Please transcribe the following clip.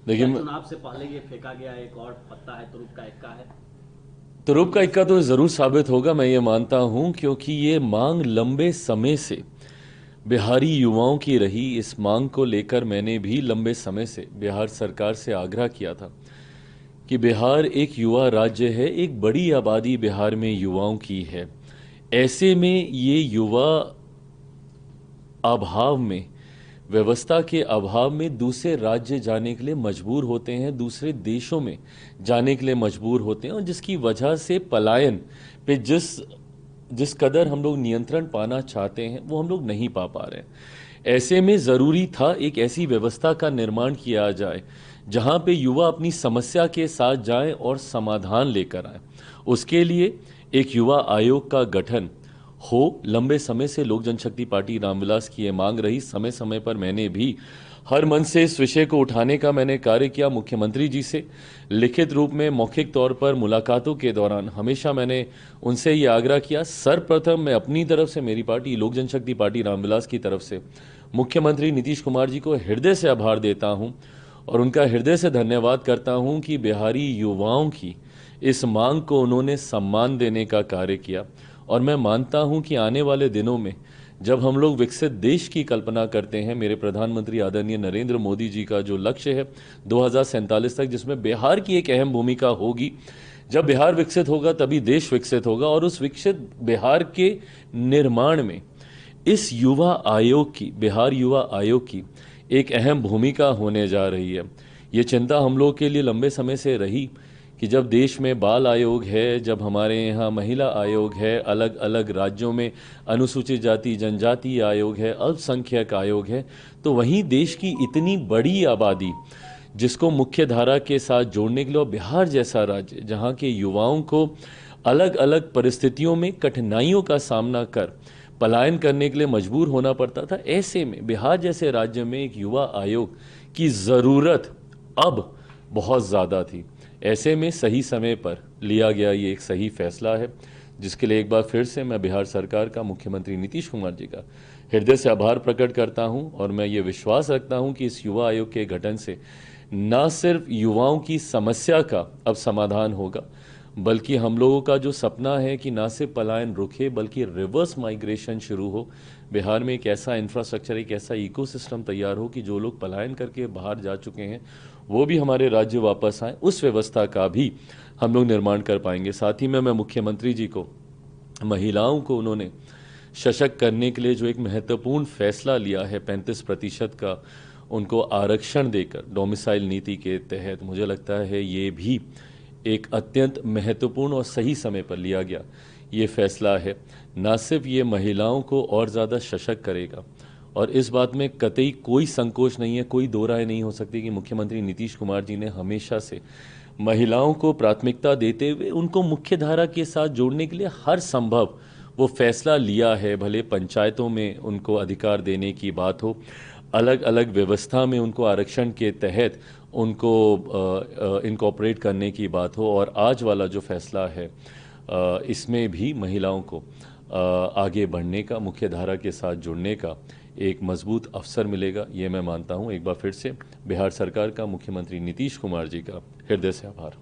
देखिए चुनाव से पहले ये फेंका गया एक और पत्ता है, तुरुप का इक्का है। तुरुप का इक्का तो ज़रूर साबित होगा, मैं ये मानता हूँ, क्योंकि ये मांग लंबे समय से बिहारी युवाओं की रही। इस मांग को लेकर मैंने भी लंबे समय से बिहार सरकार से आग्रह किया था कि बिहार एक युवा राज्य है, एक बड़ी आबादी बिहार में युवाओं की है। ऐसे में ये युवा अभाव में, व्यवस्था के अभाव में दूसरे राज्य जाने के लिए मजबूर होते हैं, दूसरे देशों में जाने के लिए मजबूर होते हैं, और जिसकी वजह से पलायन पे जिस जिस कदर हम लोग नियंत्रण पाना चाहते हैं वो हम लोग नहीं पा पा रहे हैं। ऐसे में ज़रूरी था एक ऐसी व्यवस्था का निर्माण किया जाए जहां पे युवा अपनी समस्या के साथ जाएं और समाधान लेकर आए। उसके लिए एक युवा आयोग का गठन हो। लंबे समय से लोक जनशक्ति पार्टी रामविलास की ये मांग रही। समय समय पर मैंने भी हर मन से इस विषय को उठाने का मैंने कार्य किया। मुख्यमंत्री जी से लिखित रूप में, मौखिक तौर पर मुलाकातों के दौरान हमेशा मैंने उनसे ये आग्रह किया। सर्वप्रथम मैं अपनी तरफ से, मेरी पार्टी लोक जनशक्ति पार्टी रामविलास की तरफ से मुख्यमंत्री नीतीश कुमार जी को हृदय से आभार देता हूं और उनका हृदय से धन्यवाद करता हूं कि बिहारी युवाओं की इस मांग को उन्होंने सम्मान देने का कार्य किया। और मैं मानता हूं कि आने वाले दिनों में जब हम लोग विकसित देश की कल्पना करते हैं, मेरे प्रधानमंत्री आदरणीय नरेंद्र मोदी जी का जो लक्ष्य है 2047 तक, जिसमें बिहार की एक अहम भूमिका होगी। जब बिहार विकसित होगा तभी देश विकसित होगा, और उस विकसित बिहार के निर्माण में इस युवा आयोग की, बिहार युवा आयोग की एक अहम भूमिका होने जा रही है। ये चिंता हम लोग के लिए लंबे समय से रही कि जब देश में बाल आयोग है, जब हमारे यहाँ महिला आयोग है, अलग अलग राज्यों में अनुसूचित जाति जनजाति आयोग है, अल्पसंख्यक आयोग है, तो वहीं देश की इतनी बड़ी आबादी जिसको मुख्य धारा के साथ जोड़ने के लिए, और बिहार जैसा राज्य जहाँ के युवाओं को अलग अलग परिस्थितियों में कठिनाइयों का सामना कर पलायन करने के लिए मजबूर होना पड़ता था, ऐसे में बिहार जैसे राज्य में एक युवा आयोग की ज़रूरत अब बहुत ज़्यादा थी। ऐसे में सही समय पर लिया गया ये एक सही फैसला है, जिसके लिए एक बार फिर से मैं बिहार सरकार का, मुख्यमंत्री नीतीश कुमार जी का हृदय से आभार प्रकट करता हूं। और मैं ये विश्वास रखता हूं कि इस युवा आयोग के गठन से न सिर्फ युवाओं की समस्या का अब समाधान होगा, बल्कि हम लोगों का जो सपना है कि ना सिर्फ पलायन रुके बल्कि रिवर्स माइग्रेशन शुरू हो। बिहार में एक ऐसा इंफ्रास्ट्रक्चर, एक ऐसा इकोसिस्टम तैयार हो कि जो लोग पलायन करके बाहर जा चुके हैं वो भी हमारे राज्य वापस आए। उस व्यवस्था का भी हम लोग निर्माण कर पाएंगे। साथ ही में मैं मुख्यमंत्री जी को, महिलाओं को उन्होंने सशक्त करने के लिए जो एक महत्वपूर्ण फैसला लिया है 35% का उनको आरक्षण देकर डोमिसाइल नीति के तहत, मुझे लगता है ये भी एक अत्यंत महत्वपूर्ण और सही समय पर लिया गया ये फैसला है। न सिर्फ ये महिलाओं को और ज़्यादा सशक्त करेगा, और इस बात में कतई कोई संकोच नहीं है, कोई दो राय नहीं हो सकती कि मुख्यमंत्री नीतीश कुमार जी ने हमेशा से महिलाओं को प्राथमिकता देते हुए उनको मुख्य धारा के साथ जोड़ने के लिए हर संभव वो फैसला लिया है। भले पंचायतों में उनको अधिकार देने की बात हो, अलग अलग व्यवस्था में उनको आरक्षण के तहत उनको इनकॉर्पोरेट करने की बात हो, और आज वाला जो फैसला है इसमें भी महिलाओं को आगे बढ़ने का, मुख्य धारा के साथ जुड़ने का एक मजबूत अवसर मिलेगा, ये मैं मानता हूँ। एक बार फिर से बिहार सरकार का, मुख्यमंत्री नीतीश कुमार जी का हृदय से आभार।